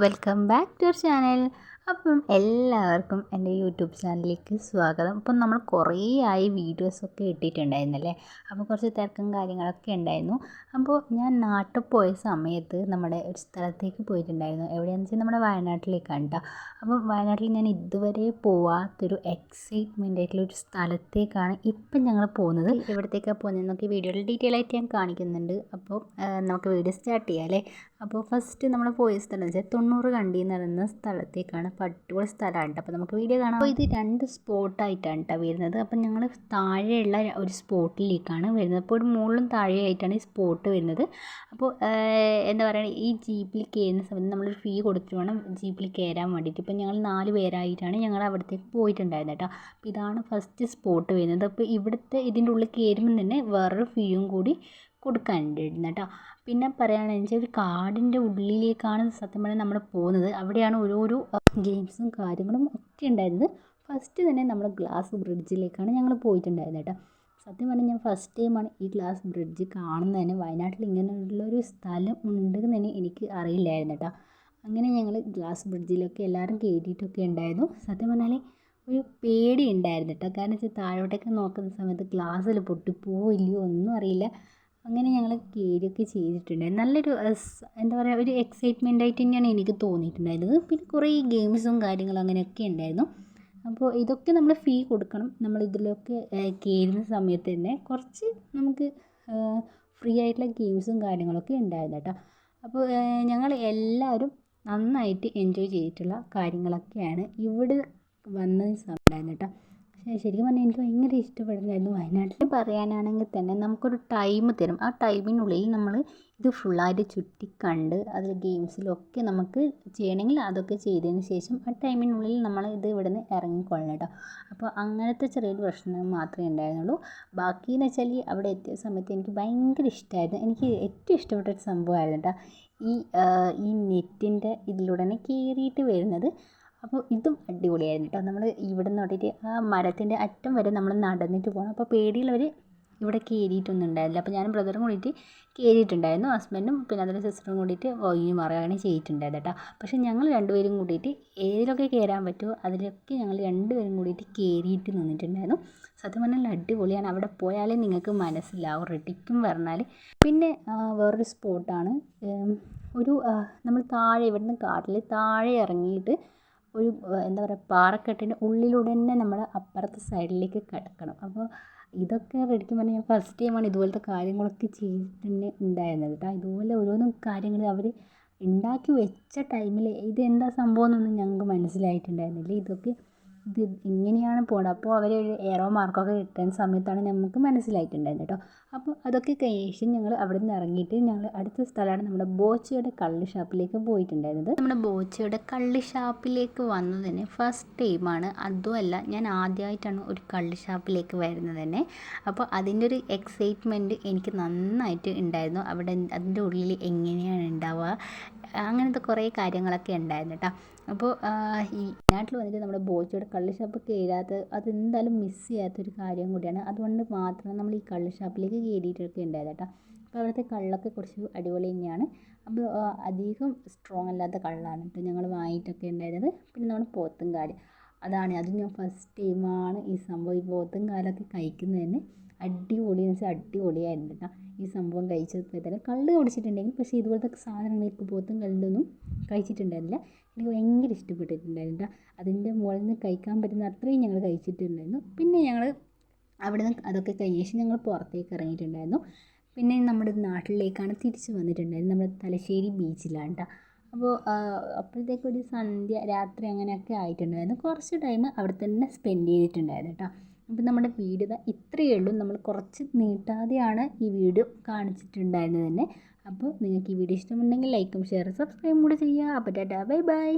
Welcome back to our channel. അപ്പം എല്ലാവർക്കും എൻ്റെ യൂട്യൂബ് ചാനലിലേക്ക് സ്വാഗതം. അപ്പം നമ്മൾ കുറേ ആയി വീഡിയോസൊക്കെ ഇട്ടിട്ടുണ്ടായിരുന്നല്ലേ. അപ്പോൾ കുറച്ച് തിരക്കും കാര്യങ്ങളൊക്കെ ഉണ്ടായിരുന്നു. അപ്പോൾ ഞാൻ നാട്ടിൽ പോയ സമയത്ത് നമ്മുടെ ഒരു സ്ഥലത്തേക്ക് പോയിട്ടുണ്ടായിരുന്നു. എവിടെയാണെന്ന് വെച്ചാൽ നമ്മുടെ വയനാട്ടിലേക്കാണ് കേട്ടോ. അപ്പം വയനാട്ടിൽ ഞാൻ ഇതുവരെ പോവാത്തൊരു എക്സൈറ്റ്മെൻ്റ് ആയിട്ടുള്ള ഒരു സ്ഥലത്തേക്കാണ് ഇപ്പം ഞങ്ങൾ പോകുന്നത്. എവിടത്തേക്കാണ് പോകുന്നതെന്നൊക്കെ വീഡിയോയിൽ ഡീറ്റെയിൽ ആയിട്ട് ഞാൻ കാണിക്കുന്നുണ്ട്. അപ്പോൾ നമുക്ക് വീഡിയോ സ്റ്റാർട്ട് ചെയ്യാം അല്ലേ. അപ്പോൾ ഫസ്റ്റ് നമ്മൾ പോയ സ്ഥലം വെച്ചാൽ 90 കണ്ടി എന്ന് പറയുന്ന സ്ഥലത്തേക്കാണ്. അപ്പോൾ അടിപൊളി സ്ഥലമാണ്. അപ്പോൾ നമുക്ക് വീഡിയോ കാണാം. അപ്പോൾ ഇത് 2 സ്പോട്ടായിട്ടാണ് കേട്ടോ വരുന്നത്. അപ്പം ഞങ്ങൾ താഴെയുള്ള ഒരു സ്പോട്ടിലേക്കാണ് വരുന്നത്. അപ്പോൾ ഒരു മുകളിലും താഴെയായിട്ടാണ് ഈ സ്പോട്ട് വരുന്നത്. അപ്പോൾ എന്താ പറയുക, ഈ ജീപ്പിൽ കയറുന്ന സമയത്ത് നമ്മളൊരു ഫീ കൊടുത്തിട്ട് വേണം ജീപ്പിൽ കയറാൻ വേണ്ടിയിട്ട്. ഇപ്പം ഞങ്ങൾ 4 പേരായിട്ടാണ് ഞങ്ങൾ അവിടത്തേക്ക് പോയിട്ടുണ്ടായിരുന്നത് കേട്ടോ. അപ്പോൾ ഇതാണ് ഫസ്റ്റ് സ്പോട്ട് വരുന്നത്. അപ്പോൾ ഇവിടുത്തെ ഇതിൻ്റെ ഉള്ളിൽ കയറുമ്പോൾ തന്നെ വേറൊരു ഫീയും കൂടി കൊടുക്കാനുണ്ടായിരുന്നു കേട്ടോ. പിന്നെ പറയുകയാണെന്ന് വെച്ചാൽ ഒരു കാടിൻ്റെ ഉള്ളിലേക്കാണ് സത്യം പറഞ്ഞാൽ നമ്മൾ പോകുന്നത്. അവിടെയാണ് ഓരോരോ ഗെയിംസും കാര്യങ്ങളും ഒക്കെ ഉണ്ടായിരുന്നത്. ഫസ്റ്റ് തന്നെ നമ്മൾ ഗ്ലാസ് ബ്രിഡ്ജിലേക്കാണ് ഞങ്ങൾ പോയിട്ടുണ്ടായിരുന്നത് കേട്ടോ. സത്യം പറഞ്ഞാൽ ഞാൻ ഫസ്റ്റ് ടൈമാണ് ഈ ഗ്ലാസ് ബ്രിഡ്ജ് കാണുന്നത് തന്നെ. വയനാട്ടിൽ ഇങ്ങനെയുള്ളൊരു സ്ഥലം ഉണ്ടെന്ന് തന്നെ എനിക്ക് അറിയില്ലായിരുന്നു കേട്ടോ. അങ്ങനെ ഞങ്ങൾ ഗ്ലാസ് ബ്രിഡ്ജിലൊക്കെ എല്ലാവരും കയറിയിട്ടൊക്കെ ഉണ്ടായിരുന്നു. സത്യം പറഞ്ഞാൽ ഒരു പേടി ഉണ്ടായിരുന്നു കേട്ടോ. കാരണം വെച്ചാൽ താഴോട്ടൊക്കെ നോക്കുന്ന സമയത്ത് ഗ്ലാസ്സിൽ പൊട്ടിപ്പോവോ ഇല്ലയോ ഒന്നും അറിയില്ല. അങ്ങനെ ഞങ്ങൾ കയറിയൊക്കെ ചെയ്തിട്ടുണ്ട്. നല്ലൊരു എന്താ പറയുക, ഒരു എക്സൈറ്റ്മെൻ്റ് ആയിട്ട് തന്നെയാണ് എനിക്ക് തോന്നിയിട്ടുണ്ടായിരുന്നത്. പിന്നെ കുറേ ഗെയിംസും കാര്യങ്ങളും അങ്ങനെയൊക്കെ ഉണ്ടായിരുന്നു. അപ്പോൾ ഇതൊക്കെ നമ്മൾ ഫീ കൊടുക്കണം. നമ്മൾ ഇതിലൊക്കെ കയറുന്ന സമയത്ത് തന്നെ കുറച്ച് നമുക്ക് ഫ്രീ ആയിട്ടുള്ള ഗെയിംസും കാര്യങ്ങളൊക്കെ ഉണ്ടായിരുന്നു കേട്ടോ. അപ്പോൾ ഞങ്ങൾ എല്ലാവരും നന്നായിട്ട് എൻജോയ് ചെയ്തിട്ടുള്ള കാര്യങ്ങളൊക്കെയാണ് ഇവിടെ വന്നതിന് സമയമായിരുന്നു കേട്ടോ. ശരിക്കും പറഞ്ഞാൽ എനിക്ക് ഭയങ്കര ഇഷ്ടപ്പെട്ടിട്ടുണ്ടായിരുന്നു. വയനാട്ടിൽ പറയാനാണെങ്കിൽ തന്നെ നമുക്കൊരു ടൈം തരും. ആ ടൈമിനുള്ളിൽ നമ്മൾ ഇത് ഫുള്ളായിട്ട് ചുറ്റിക്കണ്ട് അതിൽ ഗെയിംസിലൊക്കെ നമുക്ക് ചെയ്യണമെങ്കിൽ അതൊക്കെ ചെയ്തതിന് ശേഷം ആ ടൈമിനുള്ളിൽ നമ്മൾ ഇത് ഇവിടെ നിന്ന് ഇറങ്ങിക്കൊള്ളണം കേട്ടോ. അപ്പോൾ അങ്ങനത്തെ ചെറിയൊരു പ്രശ്നം മാത്രമേ ഉണ്ടായിരുന്നുള്ളൂ. ബാക്കിയെന്ന് വെച്ചാൽ അവിടെ എത്തിയ സമയത്ത് എനിക്ക് ഭയങ്കര ഇഷ്ടമായിരുന്നു. എനിക്ക് ഏറ്റവും ഇഷ്ടപ്പെട്ടൊരു സംഭവമായിരുന്നു കേട്ടോ ഈ നെറ്റിൻ്റെ ഇതിലൂടെ കയറിയിട്ട് വരുന്നത്. അപ്പോൾ ഇതും അടിപൊളിയായിരുന്നു കേട്ടോ. നമ്മൾ ഇവിടെ നിന്ന് തൊട്ടിട്ട് ആ മരത്തിൻ്റെ അറ്റം വരെ നമ്മൾ നടന്നിട്ട് പോകണം. അപ്പോൾ പേടിയുള്ളവർ ഇവിടെ കയറിയിട്ടൊന്നും ഉണ്ടായിരുന്നില്ല. അപ്പോൾ ഞാനും ബ്രദറും കൂടിയിട്ട് കയറിയിട്ടുണ്ടായിരുന്നു. ഹസ്ബൻഡും പിന്നെ അതിൻ്റെ സിസ്റ്ററും കൂടിയിട്ട് ഒഴിഞ്ഞു മാറുകയാണ് ചെയ്തിട്ടുണ്ടായത് കേട്ടോ. പക്ഷേ ഞങ്ങൾ 2 പേരും കൂടിയിട്ട് ഏതിലൊക്കെ കയറാൻ പറ്റുമോ അതിലൊക്കെ ഞങ്ങൾ 2 പേരും കൂടിയിട്ട് കയറിയിട്ട് നിന്നിട്ടുണ്ടായിരുന്നു. സത്യം പറഞ്ഞാൽ അടിപൊളിയാണ്. അവിടെ പോയാലേ നിങ്ങൾക്ക് മനസ്സിലാവും റെഡിക്കും പറഞ്ഞാൽ. പിന്നെ വേറൊരു സ്പോട്ടാണ് ഒരു നമ്മൾ താഴെ ഇവിടുന്ന് കാട്ടിൽ താഴെ ഇറങ്ങിയിട്ട് ഒരു എന്താ പറയുക, പാറക്കെട്ടിൻ്റെ ഉള്ളിലൂടെ തന്നെ നമ്മൾ അപ്പുറത്തെ സൈഡിലേക്ക് കിടക്കണം. അപ്പോൾ ഇതൊക്കെ ശരിക്കും പറഞ്ഞാൽ ഞാൻ ഫസ്റ്റ് ടൈമാണ് ഇതുപോലത്തെ കാര്യങ്ങളൊക്കെ ചെയ്തിട്ടുണ്ട് ഉണ്ടായിരുന്നത് കേട്ടോ. ഇതുപോലെ ഓരോന്നും കാര്യങ്ങൾ അവർ ഉണ്ടാക്കി വെച്ച ടൈമിൽ ഇതെന്താ സംഭവം എന്നൊന്നും ഞങ്ങൾക്ക് മനസ്സിലായിട്ടുണ്ടായിരുന്നില്ല. ഇത് ഇങ്ങനെയാണ് പോകണം. അപ്പോൾ അവർ ഏറോ മാർക്കൊക്കെ കിട്ടുന്ന സമയത്താണ് നമുക്ക് മനസ്സിലായിട്ടുണ്ടായിരുന്നത് കേട്ടോ. അപ്പോൾ അതൊക്കെ കഴിഞ്ഞ ശേഷം ഞങ്ങൾ അവിടെ നിന്ന് ഇറങ്ങിയിട്ട് ഞങ്ങൾ അടുത്ത സ്ഥലമാണ് നമ്മുടെ ബോച്ചയുടെ കള്ള് ഷാപ്പിലേക്ക് പോയിട്ടുണ്ടായിരുന്നത്. നമ്മുടെ ബോച്ചയുടെ കള്ള് ഷാപ്പിലേക്ക് വന്നത് തന്നെ ഫസ്റ്റ് ടൈമാണ്. അതുമല്ല, ഞാൻ ആദ്യമായിട്ടാണ് ഒരു കള്ള് ഷാപ്പിലേക്ക് വരുന്നത് തന്നെ. അപ്പോൾ അതിൻ്റെ ഒരു എക്സൈറ്റ്മെൻറ്റ് എനിക്ക് നന്നായിട്ട് ഉണ്ടായിരുന്നു. അവിടെ അതിൻ്റെ ഉള്ളിൽ എങ്ങനെയാണ് ഉണ്ടാവുക അങ്ങനത്തെ കുറേ കാര്യങ്ങളൊക്കെ ഉണ്ടായിരുന്നു കേട്ടോ. അപ്പോൾ ഈ നാട്ടിൽ വന്നിട്ട് നമ്മുടെ ബോച്ചയുടെ കള്ള് ഷാപ്പ് കയറാത്ത അതെന്തായാലും മിസ് ചെയ്യാത്തൊരു കാര്യം കൂടിയാണ്. അതുകൊണ്ട് മാത്രമാണ് നമ്മൾ ഈ കള്ള് ഷാപ്പിലേക്ക് കയറിയിട്ടൊക്കെ ഉണ്ടായത് കേട്ടോ. അപ്പോൾ അവിടുത്തെ കള്ളൊക്കെ കുറച്ച് അടിപൊളി തന്നെയാണ്. അപ്പോൾ അധികം സ്ട്രോങ് അല്ലാത്ത കള്ളാണ് കേട്ടോ ഞങ്ങൾ വാങ്ങിയിട്ടൊക്കെ ഉണ്ടായിരുന്നത്. പിന്നെ നമ്മുടെ പോത്തും കാല് അത് ഞാൻ ഫസ്റ്റ് ടൈമാണ് ഈ സംഭവം ഈ പോത്തും കാലൊക്കെ കഴിക്കുന്നത് തന്നെ. അടിപൊളിയെന്ന് വെച്ചാൽ അടിപൊളിയായിരുന്നു കേട്ടോ ഈ സംഭവം കഴിച്ചപ്പോൾ തന്നെ. കള്ള് കുടിച്ചിട്ടുണ്ടെങ്കിൽ പക്ഷേ ഇതുപോലത്തെ സാധനങ്ങൾക്ക് പോത്തും കല്ലൊന്നും കഴിച്ചിട്ടുണ്ടായിരുന്നില്ല. എനിക്ക് ഭയങ്കര ഇഷ്ടപ്പെട്ടിട്ടുണ്ടായിരുന്നു കേട്ടോ. അതിൻ്റെ മുകളിൽ നിന്ന് കഴിക്കാൻ പറ്റുന്ന അത്രയും ഞങ്ങൾ കഴിച്ചിട്ടുണ്ടായിരുന്നു. പിന്നെ ഞങ്ങൾ അവിടെ നിന്ന് അതൊക്കെ കഴിഞ്ഞ ശേഷം ഞങ്ങൾ പുറത്തേക്ക് ഇറങ്ങിയിട്ടുണ്ടായിരുന്നു. പിന്നെ നമ്മുടെ നാട്ടിലേക്കാണ് തിരിച്ച് വന്നിട്ടുണ്ടായിരുന്നത്. നമ്മുടെ തലശ്ശേരി ബീച്ചിലാണ് കേട്ടോ. അപ്പോൾ അപ്പോഴത്തേക്കൊരു രാത്രി അങ്ങനെയൊക്കെ ആയിട്ടുണ്ടായിരുന്നു. കുറച്ച് ടൈം അവിടെ തന്നെ സ്പെൻഡ് ചെയ്തിട്ടുണ്ടായിരുന്നു കേട്ടോ. അപ്പോൾ നമ്മുടെ വീഡിയോ ഇത്രയേ ഉള്ളൂ. നമ്മൾ കുറച്ച് നീട്ടാതെയാണ് ഈ വീഡിയോ കാണിച്ചിട്ടുണ്ടായിരുന്നത് തന്നെ. അപ്പോൾ നിങ്ങൾക്ക് ഈ വീഡിയോ ഇഷ്ടമുണ്ടെങ്കിൽ ലൈക്കും ഷെയറും സബ്സ്ക്രൈബും കൂടെ ചെയ്യുക. അപ്പോൾ ടാറ്റാ, ബൈ ബൈ.